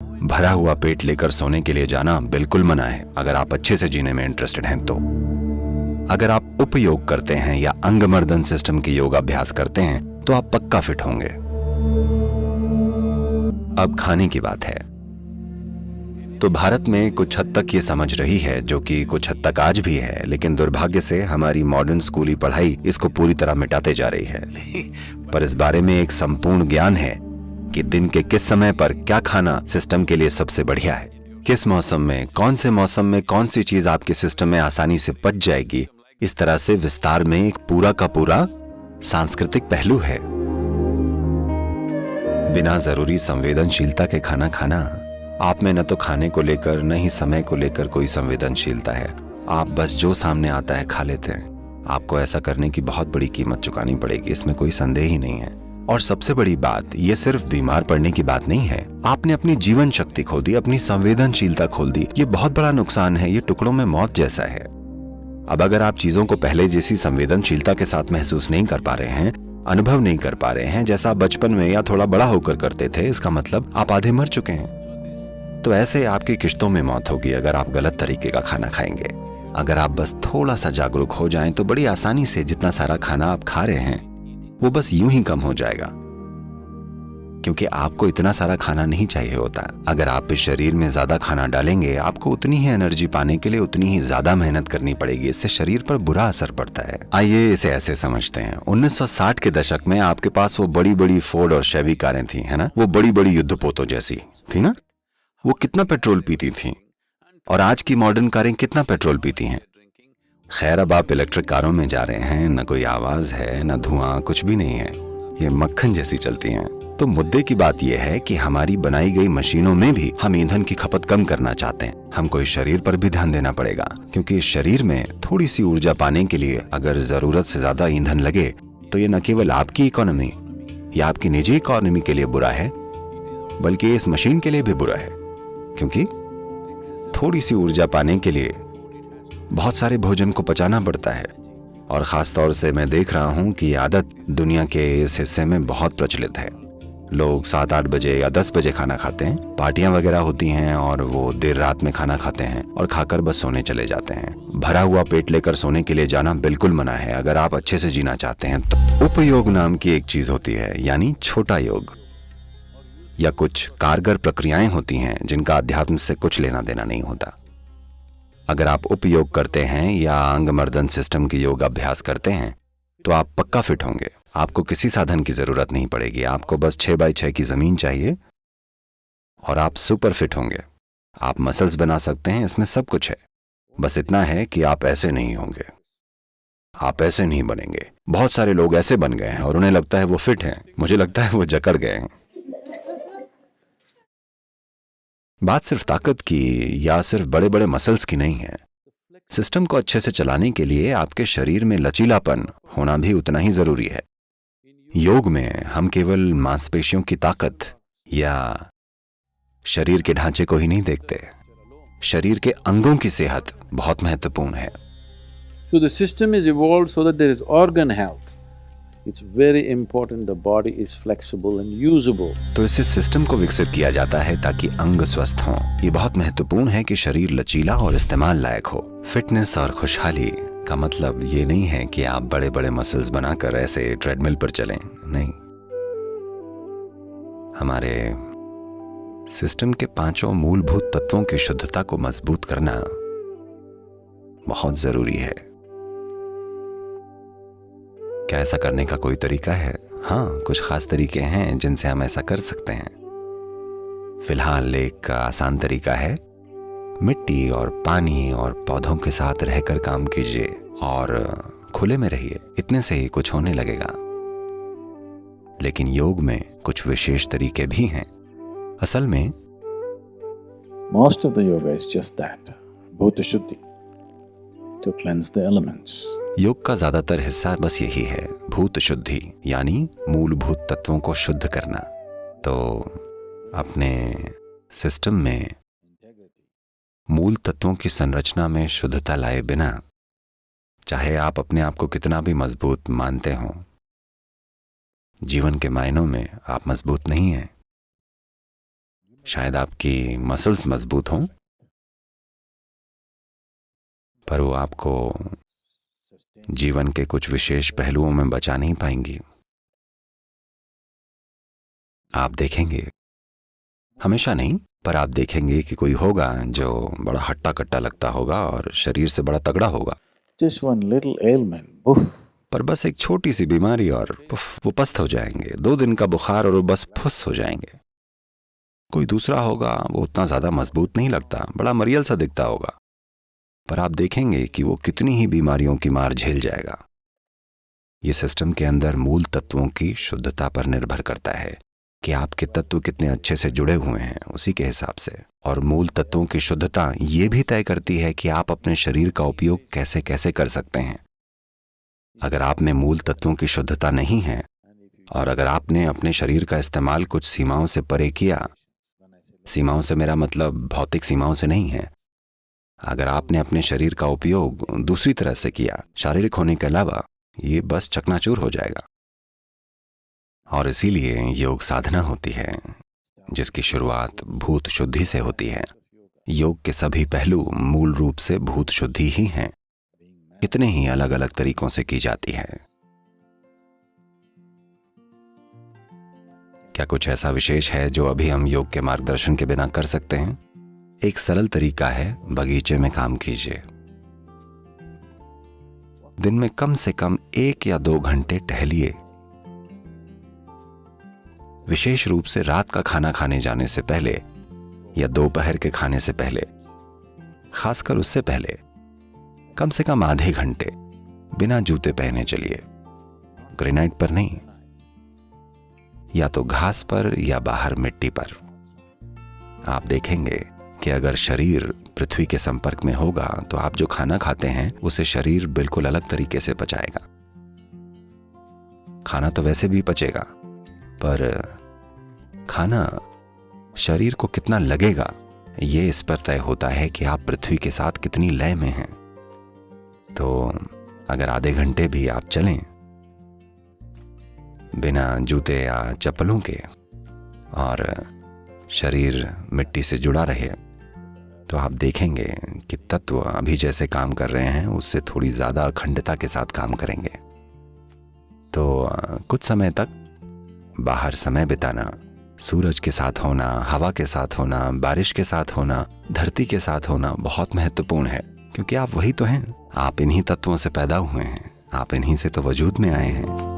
भरा हुआ पेट लेकर सोने के लिए जाना बिल्कुल मना है अगर आप अच्छे से जीने में इंटरेस्टेड हैं तो। अगर आप उपयोग करते हैं या अंगमर्दन सिस्टम की योगाभ्यास करते हैं तो आप पक्का फिट होंगे। अब खाने की बात है तो भारत में कुछ हद तक ये समझ रही है, जो कि कुछ हद तक आज भी है, लेकिन दुर्भाग्य से हमारी मॉडर्न स्कूली पढ़ाई इसको पूरी तरह मिटाते जा रही है। पर इस बारे में एक संपूर्ण ज्ञान है कि दिन के किस समय पर क्या खाना सिस्टम के लिए सबसे बढ़िया है, किस मौसम में, कौन से मौसम में कौन सी चीज आपके सिस्टम में आसानी से पच जाएगी। इस तरह से विस्तार में एक पूरा का पूरा सांस्कृतिक पहलू है। बिना जरूरी संवेदनशीलता के खाना खाना, आप में न तो खाने को लेकर न ही समय को लेकर कोई संवेदनशीलता है। आप बस जो सामने आता है खा लेते हैं। आपको ऐसा करने की बहुत बड़ी कीमत चुकानी पड़ेगी, इसमें कोई संदेह ही नहीं है। और सबसे बड़ी बात, ये सिर्फ बीमार पड़ने की बात नहीं है। आपने अपनी जीवन शक्ति खो दी, अपनी संवेदनशीलता खोल दी। ये बहुत बड़ा नुकसान है, ये टुकड़ों में मौत जैसा है। अब अगर आप चीजों को पहले जैसी संवेदनशीलता के साथ महसूस नहीं कर पा रहे हैं, अनुभव नहीं कर पा रहे हैं जैसा बचपन में या थोड़ा बड़ा होकर करते थे, इसका मतलब आप आधे मर चुके हैं। तो ऐसे आपकी किश्तों में मौत होगी अगर आप गलत तरीके का खाना खाएंगे। अगर आप बस थोड़ा सा जागरूक हो जाएं तो बड़ी आसानी से जितना सारा खाना आप खा रहे हैं वो बस यूं ही कम हो जाएगा, क्योंकि आपको इतना सारा खाना नहीं चाहिए होता। अगर आप इस शरीर में ज्यादा खाना डालेंगे, आपको उतनी ही एनर्जी पाने के लिए उतनी ही ज्यादा मेहनत करनी पड़ेगी। इससे शरीर पर बुरा असर पड़ता है। आइए इसे ऐसे समझते हैं, 1960 के दशक में आपके पास वो बड़ी बड़ी फोर्ड और शेवी कारें थी, है ना, वो बड़ी बड़ी युद्धपोतों जैसी थी ना। वो कितना पेट्रोल पीती थी, और आज की मॉडर्न कारें कितना पेट्रोल पीती हैं। खैर, अब आप इलेक्ट्रिक कारों में जा रहे हैं, न कोई आवाज है, न धुआं, कुछ भी नहीं है। ये मक्खन जैसी चलती हैं। तो मुद्दे की बात यह है कि हमारी बनाई गई मशीनों में भी हम ईंधन की खपत कम करना चाहते हैं। हमको इस शरीर पर भी ध्यान देना पड़ेगा, क्योंकि इस शरीर में थोड़ी सी ऊर्जा पाने के लिए अगर जरूरत से ज्यादा ईंधन लगे तो ये न केवल आपकी इकोनॉमी या आपकी निजी इकोनॉमी के लिए बुरा है, बल्कि इस मशीन के लिए भी बुरा है। क्योंकि थोड़ी सी ऊर्जा पाने के लिए बहुत सारे भोजन को पचाना पड़ता है। और खास तौर से मैं देख रहा हूं कि ये आदत दुनिया के इस हिस्से में बहुत प्रचलित है। लोग 7-8 बजे या 10 बजे खाना खाते हैं, पार्टियां वगैरह होती हैं और वो देर रात में खाना खाते हैं और खाकर बस सोने चले जाते हैं। भरा हुआ पेट लेकर सोने के लिए जाना बिल्कुल मना है अगर आप अच्छे से जीना चाहते हैं तो। उपयोग नाम की एक चीज होती है, यानी छोटा योग, या कुछ कारगर प्रक्रियाएं होती हैं जिनका अध्यात्म से कुछ लेना देना नहीं होता। अगर आप उपयोग करते हैं या अंगमर्दन सिस्टम की योग अभ्यास करते हैं तो आप पक्का फिट होंगे। आपको किसी साधन की जरूरत नहीं पड़ेगी, आपको बस 6x6 की जमीन चाहिए और आप सुपर फिट होंगे। आप मसल्स बना सकते हैं, इसमें सब कुछ है। बस इतना है कि आप ऐसे नहीं होंगे, आप ऐसे नहीं बनेंगे। बहुत सारे लोग ऐसे बन गए हैं और उन्हें लगता है वो फिट हैं। मुझे लगता है वो जकड़ गए हैं। बात सिर्फ ताकत की या सिर्फ बड़े बड़े मसल्स की नहीं है। सिस्टम को अच्छे से चलाने के लिए आपके शरीर में लचीलापन होना भी उतना ही जरूरी है। योग में हम केवल मांसपेशियों की ताकत या शरीर के ढांचे को ही नहीं देखते, शरीर के अंगों की सेहत बहुत महत्वपूर्ण है। So the system is evolved so that there is organ health. It's very important the body is flexible and usable. तो इस सिस्टम को विकसित किया जाता है ताकि अंग स्वस्थ हों। ये बहुत महत्वपूर्ण है कि शरीर लचीला और इस्तेमाल लायक हो। फिटनेस और खुशहाली का मतलब ये नहीं है कि आप बड़े बड़े मसल्स बनाकर ऐसे ट्रेडमिल पर चलें, नहीं। हमारे सिस्टम के 5 मूलभूत तत्वों की शुद्धता को मजबूत करना बहुत जरूरी है। क्या ऐसा करने का कोई तरीका है? हाँ, कुछ खास तरीके हैं जिनसे हम ऐसा कर सकते हैं। फिलहाल एक आसान तरीका है, मिट्टी और पानी और पौधों के साथ रहकर काम कीजिए और खुले में रहिए। इतने से ही कुछ होने लगेगा। लेकिन योग में कुछ विशेष तरीके भी हैं। असल में Most of the yoga is just that, bhuta shuddhi, to cleanse the elements. योग का ज्यादातर हिस्सा बस यही है, भूत शुद्धि, यानी मूलभूत तत्वों को शुद्ध करना। तो अपने सिस्टम में मूल तत्वों की संरचना में शुद्धता लाए बिना, चाहे आप अपने आप को कितना भी मजबूत मानते हों, जीवन के मायनों में आप मजबूत नहीं हैं। शायद आपकी मसल्स मजबूत हों, पर वो आपको जीवन के कुछ विशेष पहलुओं में बचा नहीं पाएंगी। आप देखेंगे, हमेशा नहीं, पर आप देखेंगे कि कोई होगा जो बड़ा हट्टा कट्टा लगता होगा और शरीर से बड़ा तगड़ा होगा, Just one little ailment, poof, पर बस एक छोटी सी बीमारी और पुफ वो पस्त हो जाएंगे। 2 दिन का बुखार और वो बस फुस हो जाएंगे। कोई दूसरा होगा, वो उतना ज्यादा मजबूत नहीं लगता, बड़ा मरियल सा दिखता होगा, पर आप देखेंगे कि वो कितनी ही बीमारियों की मार झेल जाएगा। ये सिस्टम के अंदर मूल तत्वों की शुद्धता पर निर्भर करता है कि आपके तत्व कितने अच्छे से जुड़े हुए हैं, उसी के हिसाब से। और मूल तत्वों की शुद्धता ये भी तय करती है कि आप अपने शरीर का उपयोग कैसे कैसे कर सकते हैं। अगर आप में मूल तत्वों की शुद्धता नहीं है और अगर आपने अपने शरीर का इस्तेमाल कुछ सीमाओं से परे किया, सीमाओं से मेरा मतलब भौतिक सीमाओं से नहीं है, अगर आपने अपने शरीर का उपयोग दूसरी तरह से किया, शारीरिक होने के अलावा, ये बस चकनाचूर हो जाएगा। और इसीलिए योग साधना होती है जिसकी शुरुआत भूत शुद्धि से होती है। योग के सभी पहलू मूल रूप से भूत शुद्धि ही हैं, कितने ही अलग अलग तरीकों से की जाती है। क्या कुछ ऐसा विशेष है जो अभी हम योग के मार्गदर्शन के बिना कर सकते हैं? एक सरल तरीका है, बगीचे में काम कीजिए। दिन में कम से कम 1 या 2 घंटे टहलिए। विशेष रूप से रात का खाना खाने जाने से पहले या दोपहर के खाने से पहले, खासकर उससे पहले कम से कम आधे घंटे बिना जूते पहने चलिए। ग्रेनाइट पर नहीं, या तो घास पर या बाहर मिट्टी पर। आप देखेंगे कि अगर शरीर पृथ्वी के संपर्क में होगा तो आप जो खाना खाते हैं उसे शरीर बिल्कुल अलग तरीके से पचाएगा। खाना तो वैसे भी पचेगा, पर खाना शरीर को कितना लगेगा ये इस पर तय होता है कि आप पृथ्वी के साथ कितनी लय में हैं। तो अगर आधे घंटे भी आप चलें बिना जूते या चप्पलों के और शरीर मिट्टी से जुड़ा रहे, तो आप देखेंगे कि तत्व अभी जैसे काम कर रहे हैं उससे थोड़ी ज़्यादा अखंडता के साथ काम करेंगे। तो कुछ समय तक बाहर समय बिताना, सूरज के साथ होना, हवा के साथ होना, बारिश के साथ होना, धरती के साथ होना बहुत महत्वपूर्ण है, क्योंकि आप वही तो हैं। आप इन्हीं तत्वों से पैदा हुए हैं, आप इन्हीं से तो वजूद में आए हैं।